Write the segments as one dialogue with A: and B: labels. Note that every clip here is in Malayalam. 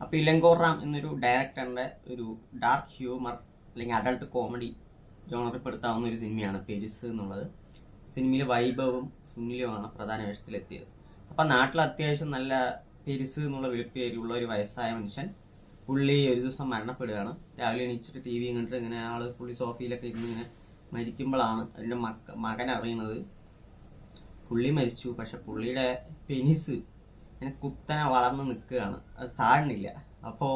A: അപ്പോൾ ഇലങ്കോർ റാം എന്നൊരു ഡയറക്ടറിൻ്റെ ഒരു ഡാർക്ക് ഹ്യൂമർ അല്ലെങ്കിൽ അഡൾട്ട് കോമഡി ജോണറിൽ പെടുത്താവുന്ന ഒരു സിനിമയാണ് പെരിസ് എന്നുള്ളത്. സിനിമയിൽ വൈഭവും സുനിലുമാണ് പ്രധാന വേഷത്തിലെത്തിയത്. അപ്പം നാട്ടിൽ അത്യാവശ്യം നല്ല പെരിസ് എന്നുള്ള വിളിപ്പേരുള്ള ഒരു വയസ്സായ മനുഷ്യൻ, പുള്ളി ഒരു ദിവസം മരണപ്പെടുകയാണ്. രാവിലെ എണീച്ചിട്ട് ടി വി കണ്ടിട്ട് ഇങ്ങനെ പുള്ളി സോഫയിലൊക്കെ ഇരുന്ന് ഇങ്ങനെ മരിക്കുമ്പോഴാണ് അതിൻ്റെ മകൻ അറിയുന്നത് പുള്ളി മരിച്ചു. പക്ഷെ പുള്ളിയുടെ പെനിസ് ഇങ്ങനെ കുത്തനെ വളർന്ന് നിൽക്കുകയാണ്, അത് താഴ്ന്നില്ല. അപ്പോൾ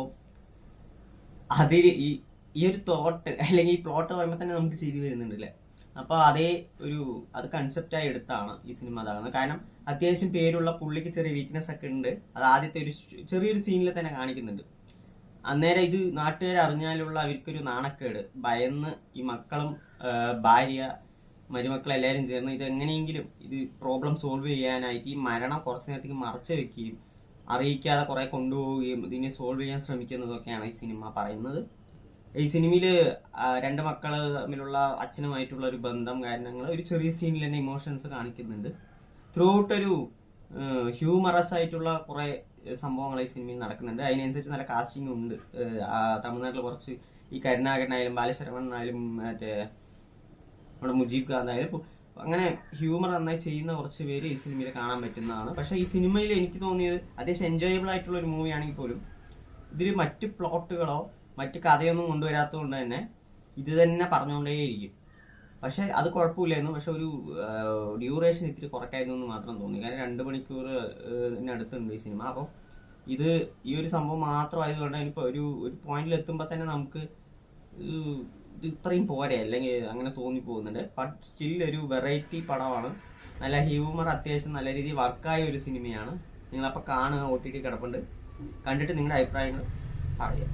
A: അതിൽ ഈ ഒരു തോട്ട് അല്ലെങ്കിൽ ഈ പ്ലോട്ട് പറയുമ്പോൾ തന്നെ നമുക്ക് ചിരി വരുന്നുണ്ടല്ലേ. അപ്പോൾ അത് കൺസെപ്റ്റായി എടുത്താണ് ഈ സിനിമ അതാകുന്നത്. കാരണം അത്യാവശ്യം പേരുള്ള പുള്ളിക്ക് ചെറിയ വീക്ക്നെസ് ഒക്കെ ഉണ്ട്. അത് ആദ്യത്തെ ഒരു ചെറിയൊരു സീനിൽ തന്നെ കാണിക്കുന്നുണ്ട്. അന്നേരം ഇത് നാട്ടുകാർ അറിഞ്ഞാലുള്ള അവർക്കൊരു നാണക്കേട്, ഭയന്ന് ഈ മക്കളും ഭാര്യ മരുമക്കളെല്ലാവരും ചേർന്ന് ഇത് എങ്ങനെയെങ്കിലും ഇത് പ്രോബ്ലം സോൾവ് ചെയ്യാനായിട്ട് ഈ മരണം കുറച്ച് നേരത്തേക്ക് മറച്ചു വെക്കുകയും അറിയിക്കാതെ കുറെ കൊണ്ടുപോവുകയും ഇതിനെ സോൾവ് ചെയ്യാൻ ശ്രമിക്കുന്നതൊക്കെയാണ് ഈ സിനിമ പറയുന്നത്. ഈ സിനിമയിൽ രണ്ട് മക്കൾ തമ്മിലുള്ള അച്ഛനുമായിട്ടുള്ള ഒരു ബന്ധം കാര്യങ്ങൾ ഒരു ചെറിയ സീനിൽ തന്നെ ഇമോഷൻസ് കാണിക്കുന്നുണ്ട്. ത്രൂ ഔട്ട് ഒരു ഹ്യൂമറസ് ആയിട്ടുള്ള കുറെ സംഭവങ്ങൾ ഈ സിനിമയിൽ നടക്കുന്നുണ്ട്. അതിനനുസരിച്ച് നല്ല കാസ്റ്റിംഗ് ഉണ്ട്. തമിഴ്നാട്ടിൽ കുറച്ച് ഈ കരുണാകരനായാലും ബാലശരവണനായാലും മറ്റേ നമ്മുടെ മുജീബ് ഖാനായാലും അങ്ങനെ ഹ്യൂമർ നന്നായി ചെയ്യുന്ന കുറച്ച് പേര് ഈ സിനിമയിൽ കാണാൻ പറ്റുന്നതാണ്. പക്ഷേ ഈ സിനിമയിൽ എനിക്ക് തോന്നിയത് അത്യാവശ്യം എൻജോയബിൾ ആയിട്ടുള്ള ഒരു മൂവി ആണെങ്കിൽ പോലും ഇതിൽ മറ്റ് പ്ലോട്ടുകളോ മറ്റ് കഥയൊന്നും കൊണ്ടുവരാത്തത് കൊണ്ട് തന്നെ ഇത് തന്നെ പറഞ്ഞുകൊണ്ടേയിരിക്കും. പക്ഷെ അത് കുഴപ്പമില്ലായിരുന്നു. പക്ഷെ ഒരു ഡ്യൂറേഷൻ ഇത്തിരി കുറയ്ക്കായിരുന്നു എന്ന് മാത്രം തോന്നി. കാരണം 2 മണിക്കൂറിനടുത്തുണ്ട് ഈ സിനിമ. അപ്പോൾ ഈ ഒരു സംഭവം മാത്രമായതുകൊണ്ട് ഇപ്പോൾ ഒരു പോയിന്റിൽ എത്തുമ്പോൾ തന്നെ നമുക്ക് ഇത് ഇത്രയും പോരെ അല്ലെങ്കിൽ അങ്ങനെ തോന്നിപ്പോകുന്നുണ്ട്. ബട്ട് സ്റ്റിൽ ഒരു വെറൈറ്റി പടമാണ്. നല്ല ഹ്യൂമർ അത്യാവശ്യം നല്ല രീതിയിൽ വർക്കായ ഒരു സിനിമയാണ്. നിങ്ങളപ്പോൾ കാണുക, OTT കിടപ്പുണ്ട്, കണ്ടിട്ട് നിങ്ങളുടെ അഭിപ്രായങ്ങൾ പറയുക.